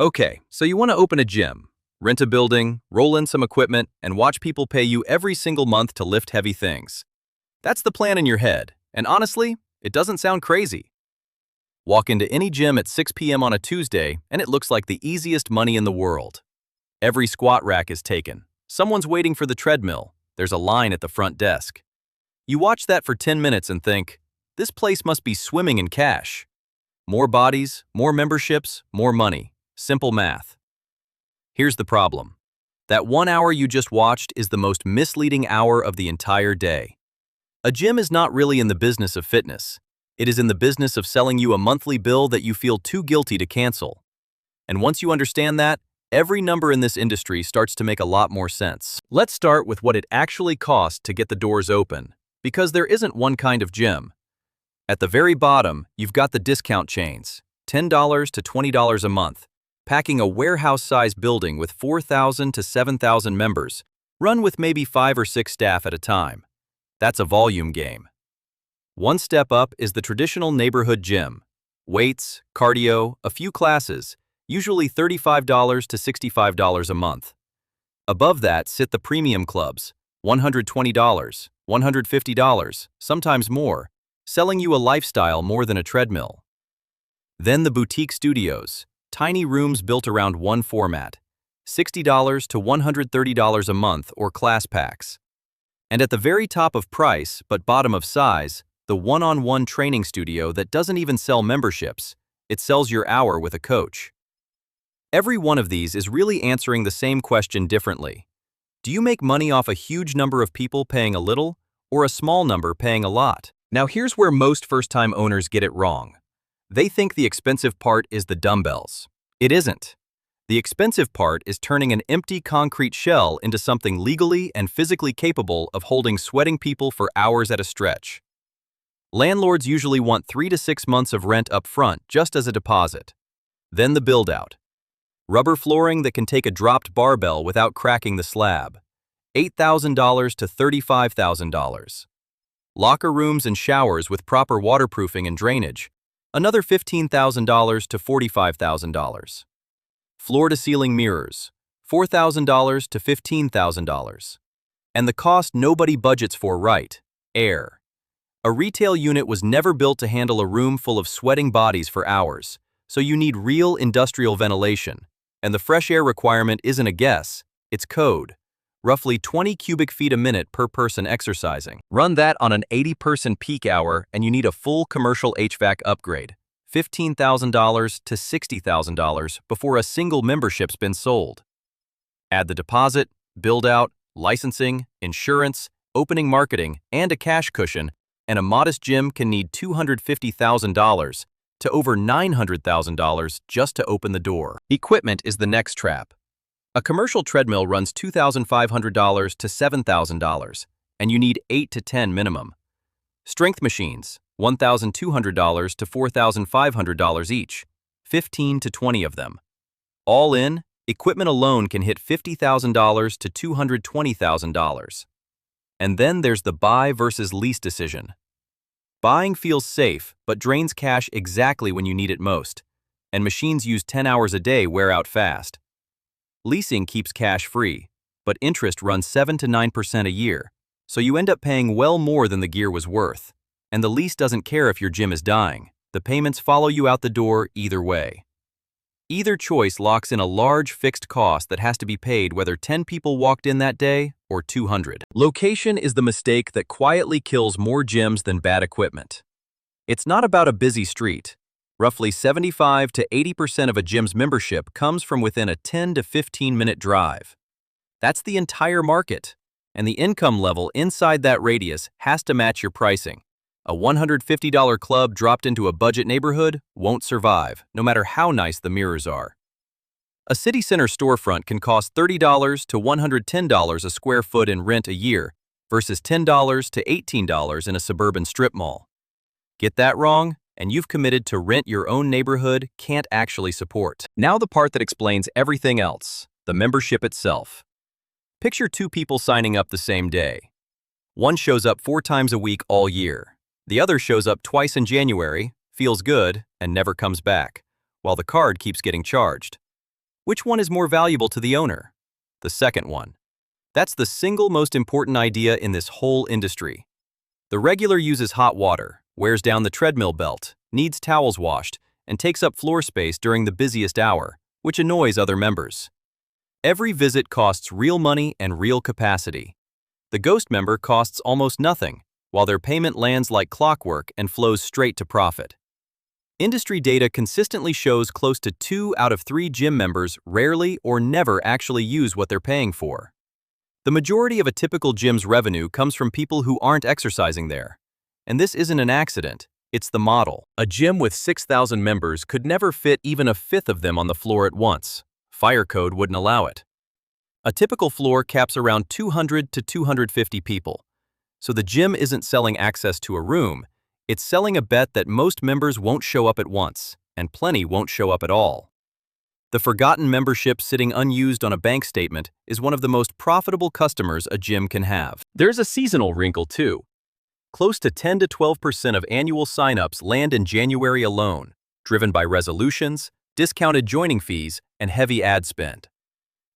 Okay, so you want to open a gym, rent a building, roll in some equipment, and watch people pay you every single month to lift heavy things. That's the plan in your head, and honestly, it doesn't sound crazy. Walk into any gym at 6 p.m. on a Tuesday, and it looks like the easiest money in the world. Every squat rack is taken. Someone's waiting for the treadmill. There's a line at the front desk. You watch that for 10 minutes and think, this place must be swimming in cash. More bodies, more memberships, more money. Simple math. Here's the problem. That 1 hour you just watched is the most misleading hour of the entire day. A gym is not really in the business of fitness. It is in the business of selling you a monthly bill that you feel too guilty to cancel. And once you understand that, every number in this industry starts to make a lot more sense. Let's start with what it actually costs to get the doors open, because there isn't one kind of gym. At the very bottom, you've got the discount chains, $10 to $20 a month, packing a warehouse-sized building with 4,000 to 7,000 members, run with maybe 5 or 6 staff at a time. That's a volume game. One step up is the traditional neighborhood gym. Weights, cardio, a few classes, usually $35 to $65 a month. Above that sit the premium clubs, $120, $150, sometimes more, selling you a lifestyle more than a treadmill. Then the boutique studios, tiny rooms built around one format, $60 to $130 a month or class packs. And at the very top of price, but bottom of size, the one-on-one training studio that doesn't even sell memberships, it sells your hour with a coach. Every one of these is really answering the same question differently. Do you make money off a huge number of people paying a little, or a small number paying a lot? Now here's where most first-time owners get it wrong. They think the expensive part is the dumbbells. It isn't. The expensive part is turning an empty concrete shell into something legally and physically capable of holding sweating people for hours at a stretch. Landlords usually want 3 to 6 months of rent up front just as a deposit. Then the build-out. Rubber flooring that can take a dropped barbell without cracking the slab. $8,000 to $35,000. Locker rooms and showers with proper waterproofing and drainage. Another $15,000 to $45,000. Floor-to-ceiling mirrors. $4,000 to $15,000. And the cost nobody budgets for right, air. A retail unit was never built to handle a room full of sweating bodies for hours, so you need real industrial ventilation. And the fresh air requirement isn't a guess, it's code. Roughly 20 cubic feet a minute per person exercising. Run that on an 80-person peak hour and you need a full commercial HVAC upgrade, $15,000 to $60,000 before a single membership's been sold. Add the deposit, build-out, licensing, insurance, opening marketing, and a cash cushion, and a modest gym can need $250,000 to over $900,000 just to open the door. Equipment is the next trap. A commercial treadmill runs $2,500 to $7,000, and you need 8 to 10 minimum. Strength machines, $1,200 to $4,500 each, 15 to 20 of them. All in, equipment alone can hit $50,000 to $220,000. And then there's the buy versus lease decision. Buying feels safe, but drains cash exactly when you need it most, and machines used 10 hours a day wear out fast. Leasing keeps cash free, but interest runs 7 to 9% a year, so you end up paying well more than the gear was worth. And the lease doesn't care if your gym is dying. The payments follow you out the door either way. Either choice locks in a large fixed cost that has to be paid whether 10 people walked in that day or 200. Location is the mistake that quietly kills more gyms than bad equipment. It's not about a busy street. Roughly 75 to 80% of a gym's membership comes from within a 10 to 15-minute drive. That's the entire market, and the income level inside that radius has to match your pricing. A $150 club dropped into a budget neighborhood won't survive, no matter how nice the mirrors are. A city center storefront can cost $30 to $110 a square foot in rent a year versus $10 to $18 in a suburban strip mall. Get that wrong, and you've committed to rent your own neighborhood can't actually support. Now the part that explains everything else, the membership itself. Picture 2 people signing up the same day. One shows up 4 times a week all year. The other shows up twice in January, feels good, and never comes back, while the card keeps getting charged. Which one is more valuable to the owner? The second one. That's the single most important idea in this whole industry. The regular uses hot water, wears down the treadmill belt, needs towels washed, and takes up floor space during the busiest hour, which annoys other members. Every visit costs real money and real capacity. The Ghost member costs almost nothing, while their payment lands like clockwork and flows straight to profit. Industry data consistently shows close to 2 out of 3 gym members rarely or never actually use what they're paying for. The majority of a typical gym's revenue comes from people who aren't exercising there. And this isn't an accident, it's the model. A gym with 6,000 members could never fit even a fifth of them on the floor at once. Fire code wouldn't allow it. A typical floor caps around 200 to 250 people. So the gym isn't selling access to a room, it's selling a bet that most members won't show up at once, and plenty won't show up at all. The forgotten membership sitting unused on a bank statement is one of the most profitable customers a gym can have. There's a seasonal wrinkle too. Close to 10 to 12% of annual signups land in January alone, driven by resolutions, discounted joining fees, and heavy ad spend.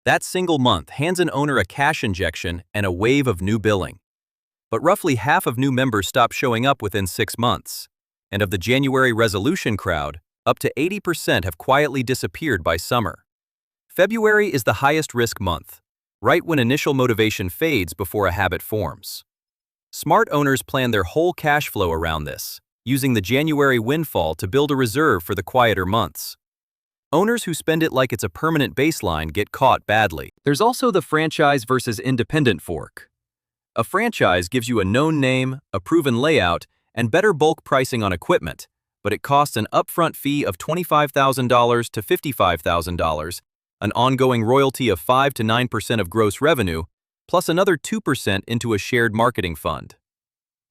That single month hands an owner a cash injection and a wave of new billing. But roughly half of new members stop showing up within 6 months. And of the January resolution crowd, up to 80% have quietly disappeared by summer. February is the highest risk month, right when initial motivation fades before a habit forms. Smart owners plan their whole cash flow around this, using the January windfall to build a reserve for the quieter months. Owners who spend it like it's a permanent baseline get caught badly. There's also the franchise versus independent fork. A franchise gives you a known name, a proven layout, and better bulk pricing on equipment, but it costs an upfront fee of $25,000 to $55,000, an ongoing royalty of 5 to 9% of gross revenue, plus another 2% into a shared marketing fund.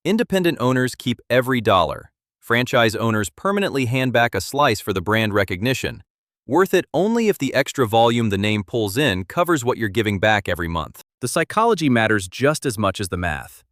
Independent owners keep every dollar. Franchise owners permanently hand back a slice for the brand recognition, worth it only if the extra volume the name pulls in covers what you're giving back every month. The psychology matters just as much as the math.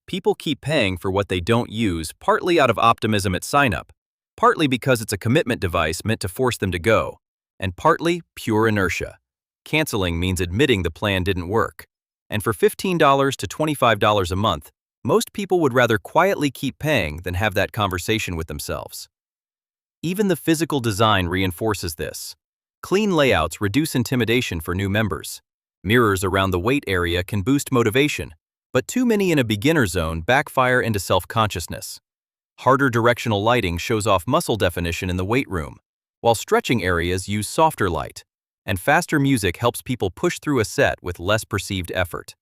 People keep paying for what they don't use, partly out of optimism at sign-up, partly because it's a commitment device meant to force them to go, and partly pure inertia. Canceling means admitting the plan didn't work. And for $15 to $25 a month, most people would rather quietly keep paying than have that conversation with themselves. Even the physical design reinforces this. Clean layouts reduce intimidation for new members. Mirrors around the weight area can boost motivation, but too many in a beginner zone backfire into self-consciousness. Harder directional lighting shows off muscle definition in the weight room, while stretching areas use softer light, and faster music helps people push through a set with less perceived effort.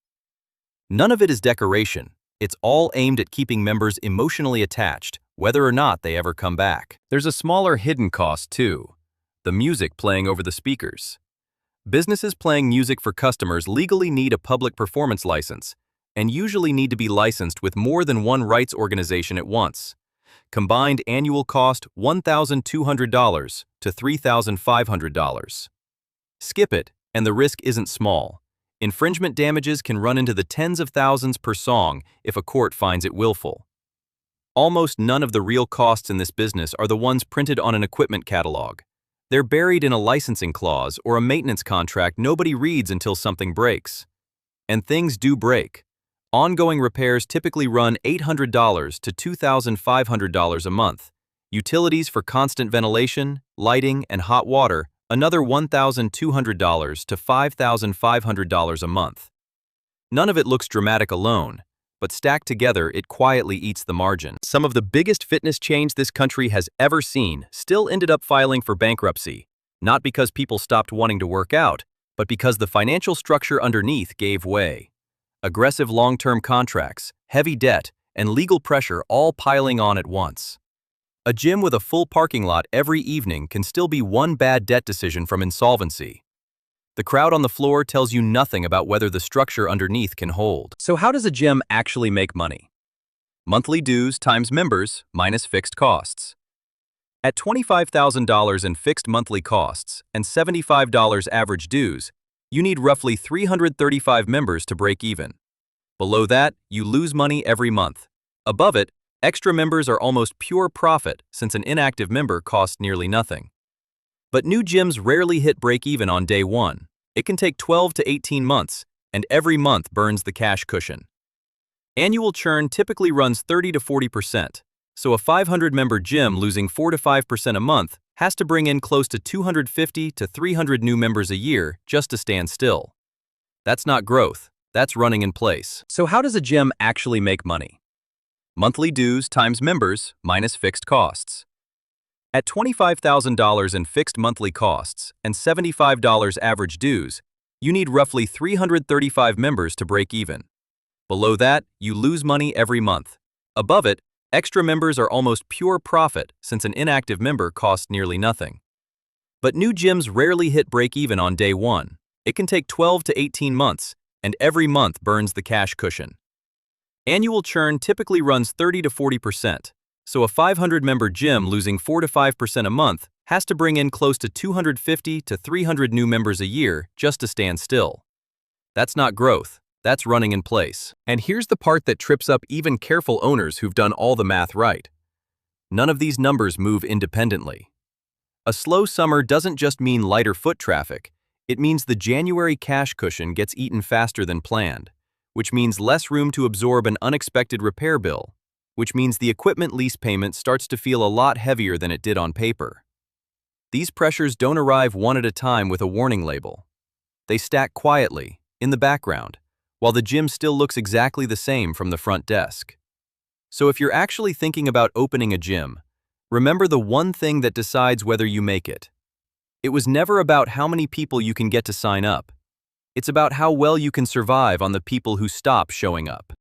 None of it is decoration. It's all aimed at keeping members emotionally attached, whether or not they ever come back. There's a smaller hidden cost too, the music playing over the speakers. Businesses playing music for customers legally need a public performance license, and usually need to be licensed with more than one rights organization at once. Combined annual cost $1,200 to $3,500. Skip it, and the risk isn't small. Infringement damages can run into the tens of thousands per song if a court finds it willful. Almost none of the real costs in this business are the ones printed on an equipment catalog. They're buried in a licensing clause or a maintenance contract nobody reads until something breaks. And things do break. Ongoing repairs typically run $800 to $2,500 a month. Utilities for constant ventilation, lighting, and hot water, another $1,200 to $5,500 a month. None of it looks dramatic alone, but stacked together it quietly eats the margin. Some of the biggest fitness chains this country has ever seen still ended up filing for bankruptcy, not because people stopped wanting to work out, but because the financial structure underneath gave way. Aggressive long-term contracts, heavy debt, and legal pressure all piling on at once. A gym with a full parking lot every evening can still be one bad debt decision from insolvency. The crowd on the floor tells you nothing about whether the structure underneath can hold. So how does a gym actually make money? Monthly dues times members minus fixed costs. At $25,000 in fixed monthly costs and $75 average dues, you need roughly 335 members to break even. Below that, you lose money every month. Above it, extra members are almost pure profit since an inactive member costs nearly nothing. But new gyms rarely hit break-even on day one. It can take 12 to 18 months, and every month burns the cash cushion. Annual churn typically runs 30 to 40%, so a 500-member gym losing 4 to 5% a month has to bring in close to 250 to 300 new members a year just to stand still. That's not growth, that's running in place. So how does a gym actually make money? Monthly dues times members minus fixed costs. At $25,000 in fixed monthly costs and $75 average dues, you need roughly 335 members to break even. Below that, you lose money every month. Above it, extra members are almost pure profit since an inactive member costs nearly nothing. But new gyms rarely hit break-even on day one. It can take 12 to 18 months, and every month burns the cash cushion. Annual churn typically runs 30 to 40%, so a 500-member gym losing 4 to 5% a month has to bring in close to 250 to 300 new members a year just to stand still. That's not growth. That's running in place. And here's the part that trips up even careful owners who've done all the math right. None of these numbers move independently. A slow summer doesn't just mean lighter foot traffic. It means the January cash cushion gets eaten faster than planned, which means less room to absorb an unexpected repair bill, which means the equipment lease payment starts to feel a lot heavier than it did on paper. These pressures don't arrive one at a time with a warning label. They stack quietly, in the background, while the gym still looks exactly the same from the front desk. So if you're actually thinking about opening a gym, remember the one thing that decides whether you make it. It was never about how many people you can get to sign up. It's about how well you can survive on the people who stop showing up.